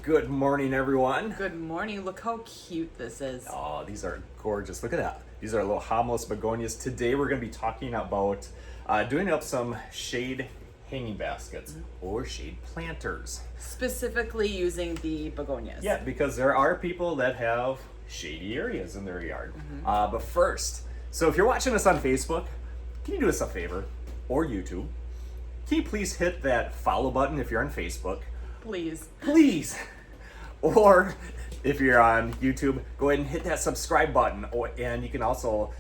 Good morning, everyone. Good morning. Look how cute this is. Oh, these are gorgeous. Look at that. These are little harmless begonias. Today we're going to be talking about doing up some shade hanging baskets or shade planters. Specifically using the begonias. Yeah, because there are people that have shady areas in their yard. But first, so if you're watching us on Facebook, can you do us a favor? Or YouTube? Can you please hit that follow button if you're on Facebook? Please. Please. Or if you're on YouTube, go ahead and hit that subscribe button. And you can also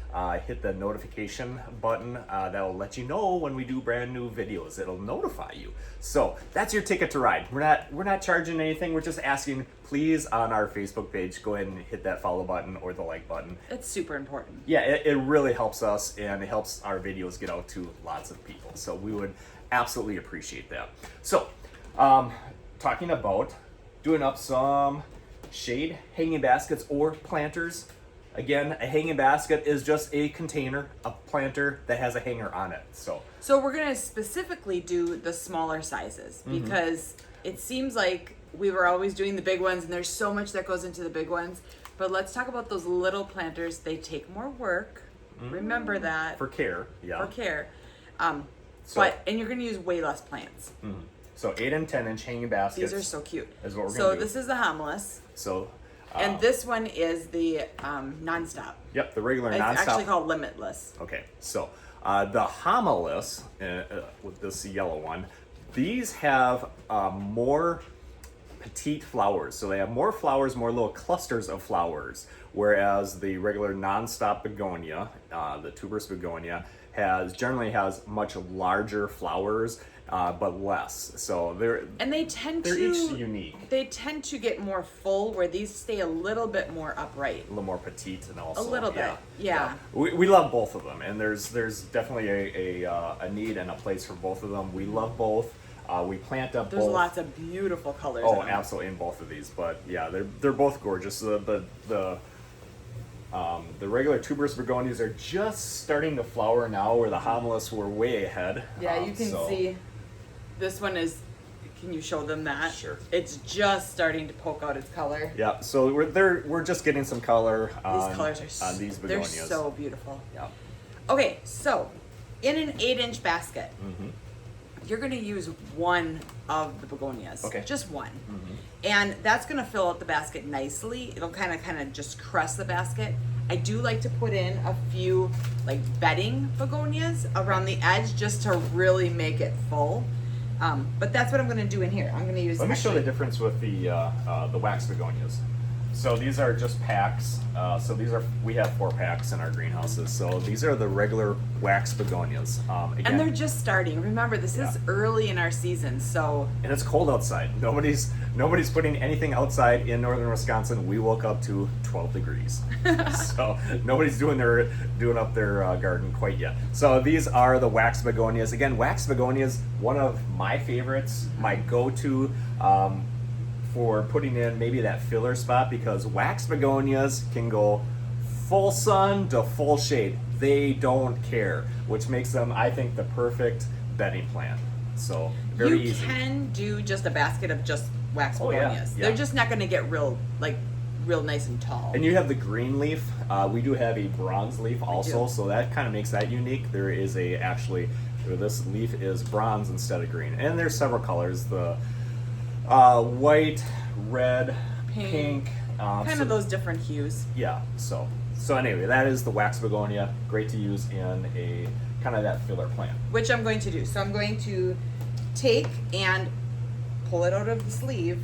hit the notification button that will let you know when we do brand new videos. It'll notify you. So that's your ticket to ride. We're not charging anything. We're just asking, please, on our Facebook page, go ahead and hit that follow button or the like button. It's super important. Yeah, it really helps us, and it helps our videos get out to lots of people. So we would absolutely appreciate that. So, talking about doing up some shade hanging baskets or planters. Again, a hanging basket is just a container, a planter that has a hanger on it. So we're going to specifically do the smaller sizes because it seems like we were always doing the big ones and there's so much that goes into the big ones. But let's talk about those little planters. They take more work. Remember that. for care, yeah. For care. So- And you're going to use way less plants. So 8 and 10 inch hanging baskets. These are so cute. Is what we're So gonna do. this is the harmless. So, And this one is the nonstop. yep, the regular It's nonstop. actually called limitless. Okay, so the homilus, with this yellow one, these have more petite flowers. So they have more flowers, more little clusters of flowers, whereas the regular non-stop begonia, the tuberous begonia, generally has much larger flowers, but less. So they're each unique. They tend to get more full, where these stay a little bit more upright. A little more petite, and also A little bit, yeah. We love both of them, and there's definitely a need and a place for both of them. We love both. We plant up There's both. lots of beautiful colors. Oh, in them. absolutely, in both of these. But yeah, they're both gorgeous. The regular tuberous begonias are just starting to flower now, where the homilus were way ahead. Yeah, you can see. This one is. Can you show them that? Sure. It's just starting to poke out its color. Yeah, so we're just getting some color on These colors are on these begonias. They're so beautiful. Yeah. Okay, so in an 8-inch basket, you're going to use one of the begonias. Okay. Just one. And that's going to fill out the basket nicely. It'll kind of just crust the basket. I do like to put in a few like bedding begonias around the edge just to really make it full. But that's what I'm going to do in here. I'm going to use. Let me show the difference with the wax begonias. So these are just packs. We have 4 packs in our greenhouses. So these are the regular wax begonias. Again, And they're just starting. Remember, this is Yeah. early in our season, so and it's cold outside. Nobody's putting anything outside in northern Wisconsin. We woke up to 12 degrees, so nobody's doing up their garden quite yet. So these are the wax begonias. Again, wax begonias, one of my favorites, my go-to for putting in maybe that filler spot, because wax begonias can go full sun to full shade. They don't care, which makes them, I think, the perfect bedding plant. So very easy. You can do just a basket of just wax Oh, yeah, begonias. yeah. They're just not going to get real nice and tall. And you have the green leaf. We do have a bronze leaf also, do. so that kind of makes that unique. There is this leaf is bronze instead of green, and there's several colors: the white, red, pink. Kind of those different hues. Yeah. So anyway, that is the wax begonia. Great to use in a kind of that filler plant. Which I'm going to do. So I'm going to take and pull it out of the sleeve,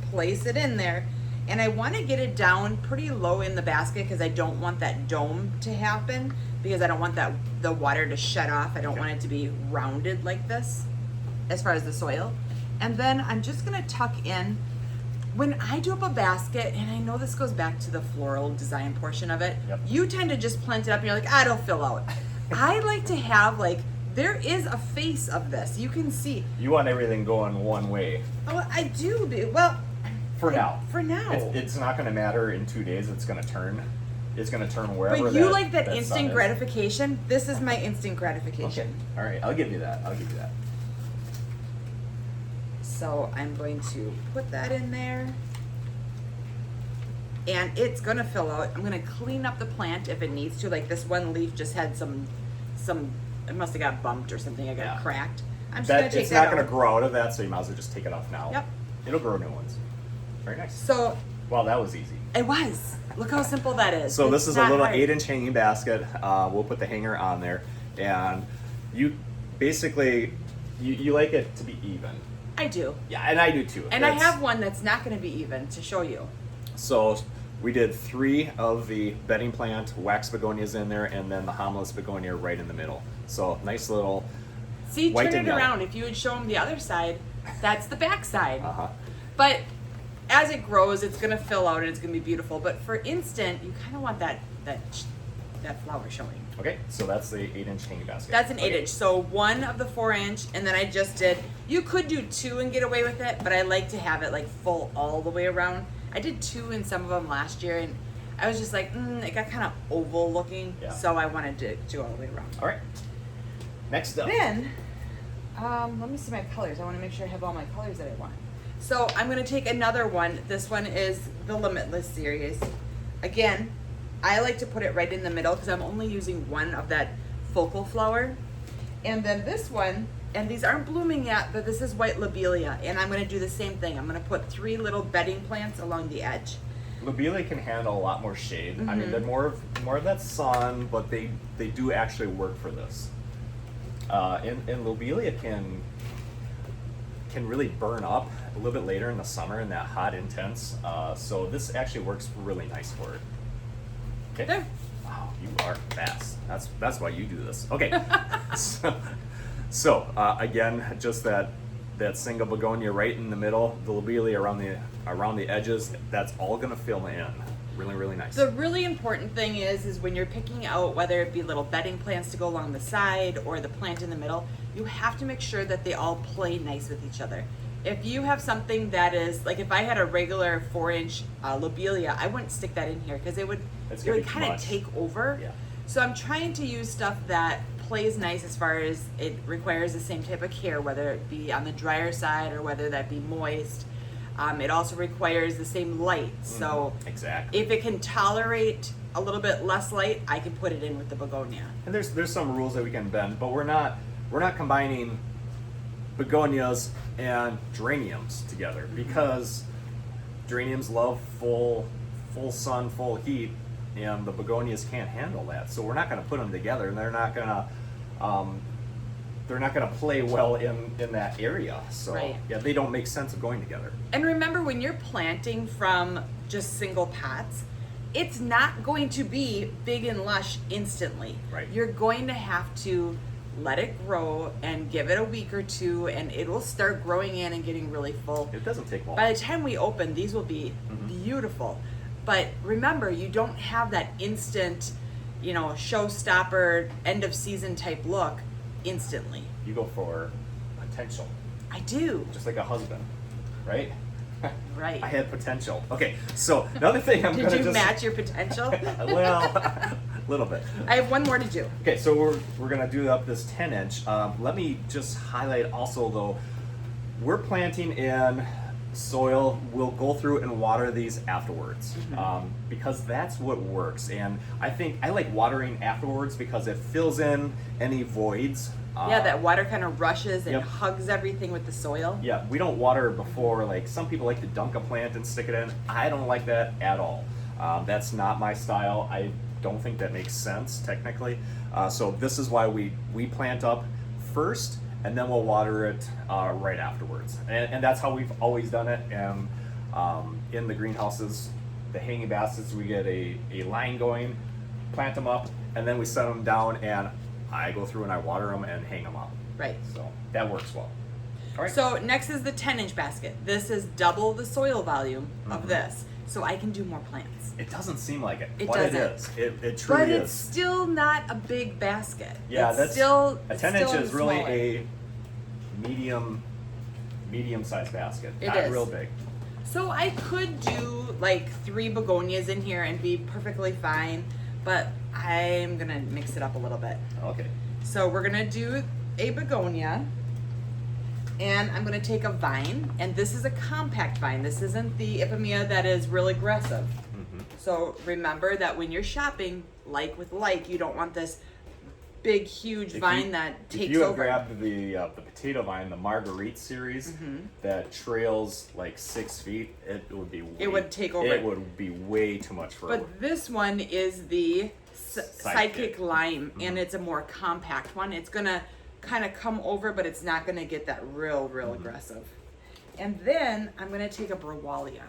place it in there, and I want to get it down pretty low in the basket because I don't want that dome to happen, because I don't want the water to shed off. I don't want it to be rounded like this as far as the soil. And then I'm just going to tuck in. When I do up a basket, and I know this goes back to the floral design portion of it, Yep. you tend to just plant it up and you're like, it'll fill out. I like to have there is a face of this. You can see. You want everything going one way. Oh, I do. Well, For now. For now. It's not going to matter in 2 days. It's going to turn. It's going to turn wherever. But you like that sun instant is. gratification. This is my instant Okay. gratification. All right. I'll give you that. So So I'm going to put that in there. And it's gonna fill out. I'm gonna clean up the plant if it needs to. Like this one leaf just had some it must have got bumped or something. I got Yeah. cracked. I'm just gonna take It's that not going out. to grow out of that, so you might as well just take it off now. Yep. It'll grow new ones. Very nice. So Wow, that was easy. it was. Look how simple that is. So this It's is a not little hard. 8-inch hanging basket. We'll put the hanger on there, and you basically you like it to be even. I do. Yeah, and I do too. And I have one that's not gonna be even to show you. So we did 3 of the bedding plant wax begonias in there, and then the harmless begonia right in the middle. So nice little. See, White turn and it yellow. around. If you would show them the other side, that's the back side. Uh-huh. But as it grows, it's gonna fill out and it's gonna be beautiful. But for instant, you kind of want that flower showing. Okay, so that's the 8-inch hanging basket. That's an Okay. 8-inch. So 1 of the 4-inch, and then I just did. You could do 2 and get away with it, but I like to have it like full all the way around. I did 2 in some of them last year, and I was just like, it got kind of oval looking, Yeah. so I wanted to do all the way around. All right. Next up. Then, let me see my colors. I want to make sure I have all my colors that I want. So I'm going to take another one. This one is the Limitless series. Again, I like to put it right in the middle because I'm only using 1 of that focal flower. And then this one, and these aren't blooming yet, but this is white lobelia. And I'm going to do the same thing. I'm going to put 3 little bedding plants along the edge. Lobelia can handle a lot more shade. I mean, Mhm. they're more of that sun, but they do actually work for this. And lobelia can really burn up a little bit later in the summer in that hot, intense. So this actually works really nice for it. Okay. There. Wow, you are fast. That's why you do this. Okay. so again, just that single begonia right in the middle, the lobelia around the edges. That's all gonna fill in. Really, really nice. The really important thing is when you're picking out whether it be little bedding plants to go along the side or the plant in the middle, you have to make sure that they all play nice with each other. If you have something that is, like if I had a regular 4-inch lobelia, I wouldn't stick that in here because it would kind of much. take over. Yeah. So I'm trying to use stuff that plays nice as far as it requires the same type of care, whether it be on the drier side or whether that be moist. It also requires the same light. So exactly. if it can tolerate a little bit less light, I can put it in with the begonia. And there's some rules that we can bend, but we're not combining begonias and geraniums together because geraniums love full sun, full heat, and the begonias can't handle that. So we're not going to put them together, and they're not going to play well in that area. So Right. yeah, they don't make sense of going together. And remember, when you're planting from just single pots, it's not going to be big and lush instantly. Right. You're going to have to let it grow and give it a week or 2, and it will start growing in and getting really full. It doesn't take long. By the time we open, these will be beautiful. But remember, you don't have that instant, showstopper, end of season type look instantly. You go for potential, I do. just like a husband, right? Right. I had potential. Okay, so another thing I'm Did gonna you just match your potential? well, a little bit. I have one more to do. Okay, so we're gonna do up this 10-inch. Let me just highlight also though, we're planting in soil. We'll go through and water these afterwards because that's what works. And I like watering afterwards because it fills in any voids. Yeah, that water kind of rushes and Yep. hugs everything with the soil. Yeah, we don't water before. Like some people like to dunk a plant and stick it in. I don't like that at all. That's not my style. I don't think that makes sense technically. So this is why we plant up first and then we'll water it right afterwards. And that's how we've always done it. And in the greenhouses, the hanging baskets, we get a line going, plant them up, and then we set them down and I go through and I water them and hang them up. Right. So that works well. All right. So next is the 10-inch basket. This is double the soil volume of this, so I can do more plants. It doesn't seem like it, It but doesn't. it is. It truly But is. it's still not a big basket. Yeah, it's that's still a it's 10-inch still is really smaller. a medium-sized basket. It Not is. real big. So I could do like 3 begonias in here and be perfectly fine, but I'm gonna mix it up a little bit. Okay. So we're gonna do a begonia, And I'm going to take a vine, and this is a compact vine. This isn't the Ipomoea that is real aggressive. So remember that when you're shopping, like with like, you don't want this big, huge vine that takes over. If you had grabbed the potato vine, the Marguerite series, that trails like 6 feet, it would be way, it would take over. It would be way too much for. But this one is the Psychic Lime, and it's a more compact one. It's gonna kind of come over, but it's not gonna get that real aggressive. And then I'm gonna take a Browalia.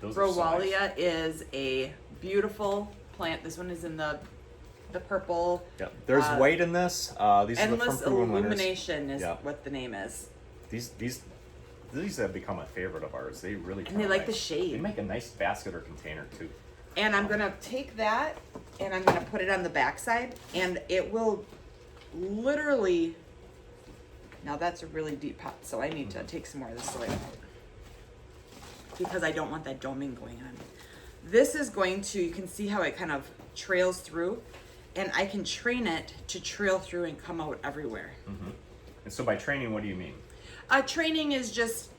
Browalia is a beautiful plant. This one is in the purple. Yeah, there's white in this. These are the Endless from Proven Illumination is what the name is. These have become a favorite of ours. They really and they like the shade. They make a nice basket or container too. And I'm gonna take that and I'm gonna put it on the backside, and it will literally. Now that's a really deep pot, so I need to take some more of the soil out because I don't want that doming going on. This is going to, you can see how it kind of trails through, and I can train it to trail through and come out everywhere. And so by training, what do you mean? Training is just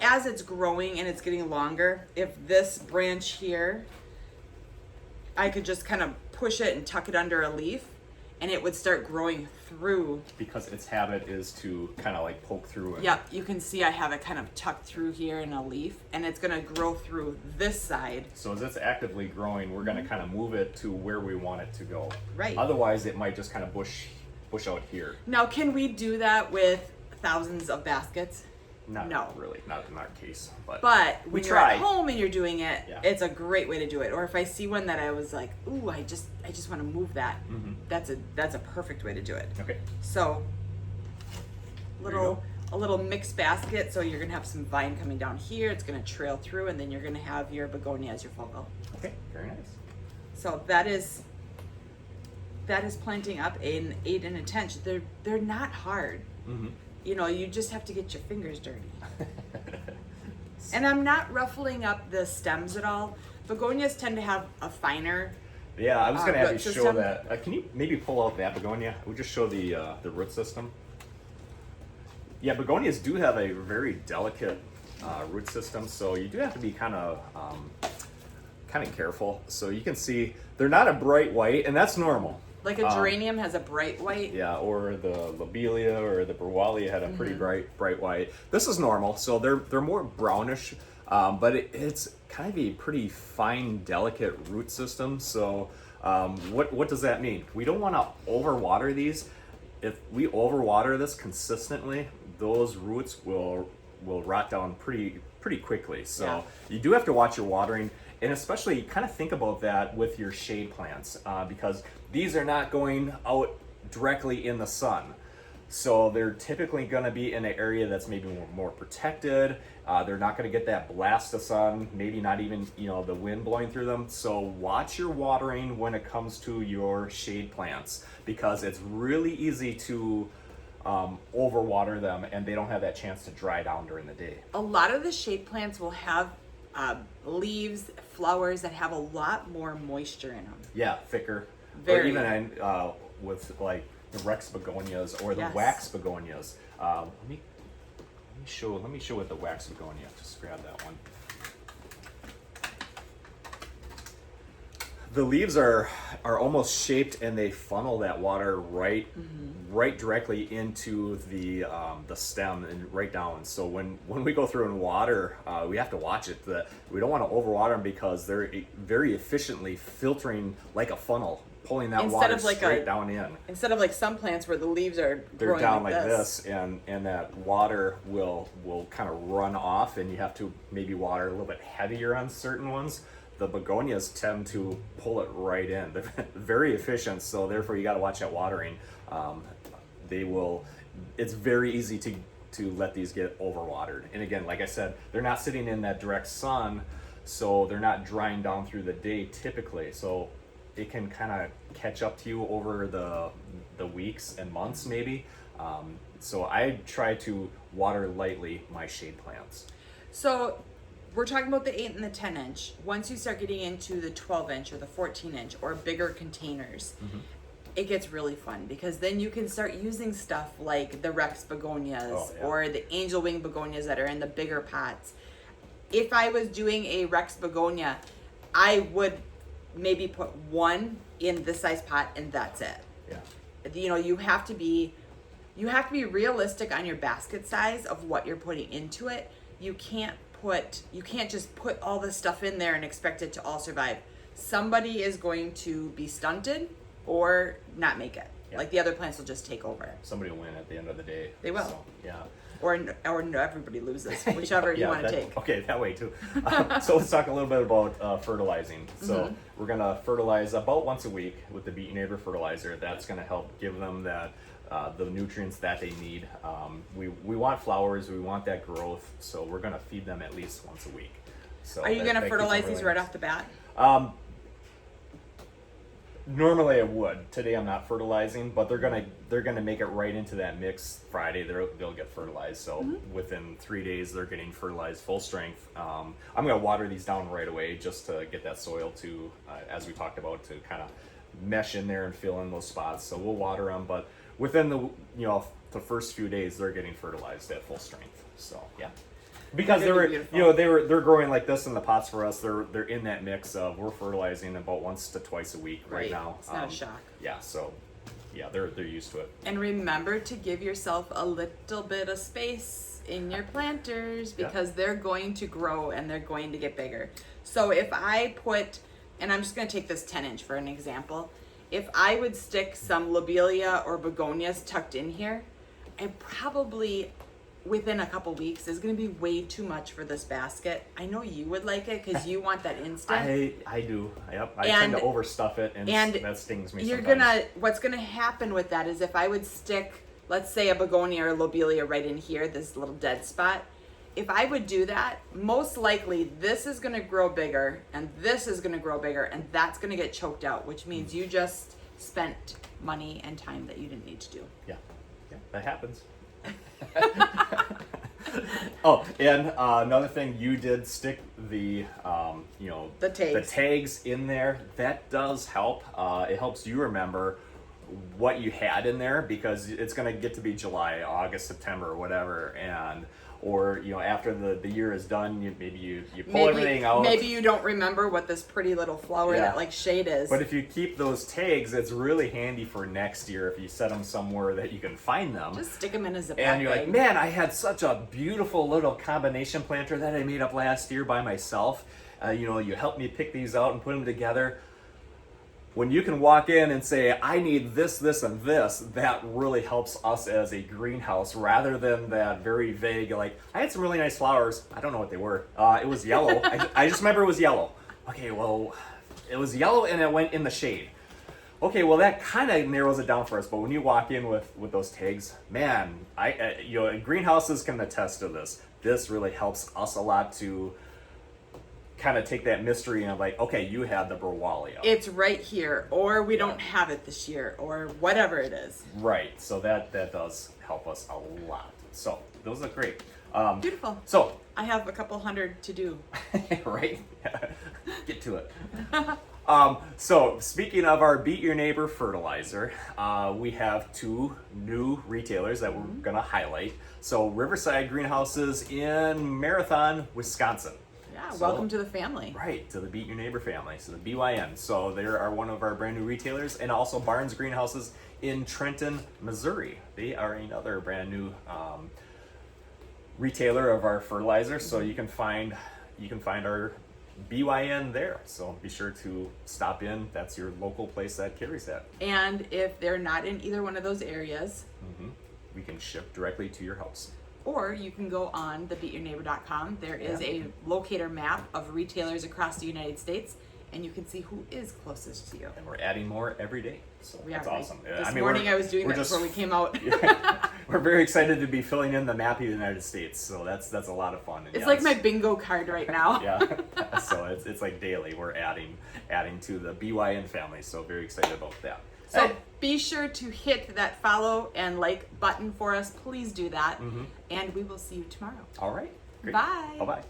as it's growing and it's getting longer, if this branch here, I could just kind of push it and tuck it under a leaf, and it would start growing through. Because its habit is to kind of like poke through. Yep, you can see I have it kind of tucked through here in a leaf, and it's gonna grow through this side. So as it's actively growing, we're gonna kind of move it to where we want it to go. Right. Otherwise, it might just kind of bush out here. Now, can we do that with thousands of baskets? No, really, not in our case. But when you're at home and you're doing it, Yeah. it's a great way to do it. Or if I see one that I was like, ooh, I just want to move that. That's a perfect way to do it. Okay. So, a little mixed basket. So you're gonna have some vine coming down here. It's gonna trail through, and then you're gonna have your begonia as your focal. Okay. Very nice. So that is planting up an 8 and a 10. They're not hard. You know, you just have to get your fingers dirty. And I'm not ruffling up the stems at all. Begonias tend to have a finer. Yeah, I was going to have you root show system. that. Can you maybe pull out that begonia? We'll just show the root system. Yeah, begonias do have a very delicate root system, so you do have to be kind of careful. So you can see they're not a bright white, and that's normal. Like a geranium has a bright white. Yeah, or the lobelia or the Browalia had a pretty bright white. This is normal, so they're more brownish, but it's kind of a pretty fine, delicate root system. So what does that mean? We don't want to overwater these. If we overwater this consistently, those roots will rot down pretty quickly. So you do have to watch your watering. And especially kind of think about that with your shade plants because these are not going out directly in the sun. So they're typically going to be in an area that's maybe more protected. They're not going to get that blast of sun, maybe not even the wind blowing through them. So watch your watering when it comes to your shade plants because it's really easy to overwater them and they don't have that chance to dry down during the day. A lot of the shade plants will have leaves, flowers that have a lot more moisture in them. Yeah, thicker. Very. Or even with like the Rex begonias or the wax begonias. Let me show with the wax begonia. Just grab that one. The leaves are almost shaped and they funnel that water right directly into the stem and right down. So when we go through and water, we have to watch it. We don't want to overwater them because they're very efficiently filtering like a funnel, pulling that water straight down in. Instead of like some plants where the leaves are they're down like this and that water will kind of run off and you have to maybe water a little bit heavier on certain ones. The begonias tend to pull it right in. They're very efficient, so therefore you got to watch that watering. It's very easy to let these get overwatered. And again, like I said, they're not sitting in that direct sun, so they're not drying down through the day typically. So it can kind of catch up to you over the weeks and months maybe. So I try to water lightly my shade plants. So we're talking about the 8 and the 10 inch. Once you start getting into the 12 inch or the 14 inch or bigger containers, it gets really fun because then you can start using stuff like the Rex begonias Oh, yeah. or the angel wing begonias that are in the bigger pots. If I was doing a Rex begonia, I would maybe put one in this size pot and that's it. Yeah. You know, you have to be realistic on your basket size of what you're putting into it. You can't just put all this stuff in there and expect it to all survive. Somebody is going to be stunted or not make it. Yeah. Like the other plants will just take over. Somebody will win at the end of the day. They will. So, yeah. Or no, everybody loses, whichever you want to take. Okay, that way too. So let's talk a little bit about fertilizing. So we're gonna fertilize about once a week with the Beat Your Neighbor fertilizer. That's gonna help give them that the nutrients that they need. We want flowers, we want that growth, so we're gonna feed them at least once a week. So Are you gonna that fertilize keeps them these really right off the bat? Normally I would. Today I'm not fertilizing, but they're gonna make it right into that mix. Friday they'll get fertilized. So within 3 days they're getting fertilized full strength. I'm gonna water these down right away just to get that soil to, as we talked about, to kind of mesh in there and fill in those spots. So we'll water them, but within the first few days they're getting fertilized at full strength. So yeah. Because they're growing like this in the pots for us. They're in that mix of we're fertilizing about once to twice a week right now. It's not a shock. Yeah, so yeah, they're used to it. And remember to give yourself a little bit of space in your planters because they're going to grow and they're going to get bigger. So if I put, and I'm just going to take this 10-inch for an example, if I would stick some lobelia or begonias tucked in here, I probably within a couple weeks is going to be way too much for this basket. I know you would like it because you want that instant. I do. Yep. I tend to overstuff it, and that stings me. What's gonna happen with that is if I would stick, let's say, a begonia or lobelia right in here, this little dead spot. If I would do that, most likely this is gonna grow bigger, and this is gonna grow bigger, and that's gonna get choked out, which means you just spent money and time that you didn't need to do. Yeah, that happens. Oh, and another thing, you did stick the the tags in there. That does help. It helps you remember what you had in there because it's going to get to be July, August, September, whatever, or after the year is done, you pull everything out. Maybe you don't remember what this pretty little flower that shade is. But if you keep those tags, it's really handy for next year if you set them somewhere that you can find them. Just stick them in a Ziploc and you're bag. like, man, I had such a beautiful little combination planter that I made up last year by myself. You helped me pick these out and put them together. When you can walk in and say, I need this, this, and this, that really helps us as a greenhouse rather than that very vague, like, I had some really nice flowers. I don't know what they were. It was yellow. I just remember it was yellow. Okay, well, it was yellow and it went in the shade. Okay, well, that kind of narrows it down for us. But when you walk in with those tags, man, greenhouses can attest to this. This really helps us a lot to kind of take that mystery and like, okay, you had the Browalia. It's right here, or we don't have it this year, or whatever it is. Right. So that does help us a lot. So those look great. Beautiful. So I have a couple hundred to do. Right. Get to it. So speaking of our Beat Your Neighbor fertilizer, we have 2 new retailers that we're going to highlight. So Riverside Greenhouses in Marathon, Wisconsin. Yeah, welcome to the family. Right, to the Beat Your Neighbor family, so the BYN. So they are one of our brand new retailers, and also Barnes Greenhouses in Trenton, Missouri. They are another brand new retailer of our fertilizer. So you can find our BYN there. So be sure to stop in. That's your local place that carries that. And if they're not in either one of those areas, we can ship directly to your house. Or you can go on the beatyourneighbor.com. There is a locator map of retailers across the United States, and you can see who is closest to you. And we're adding more every day. So that's awesome. This morning I was doing that before we came out. We're very excited to be filling in the map of the United States. So that's a lot of fun. And it's like my bingo card right now. Yeah. So it's like daily we're adding to the BYN family. So very excited about that. So be sure to hit that follow and like button for us. Please do that. And we will see you tomorrow. All right. Great. Bye. Bye-bye.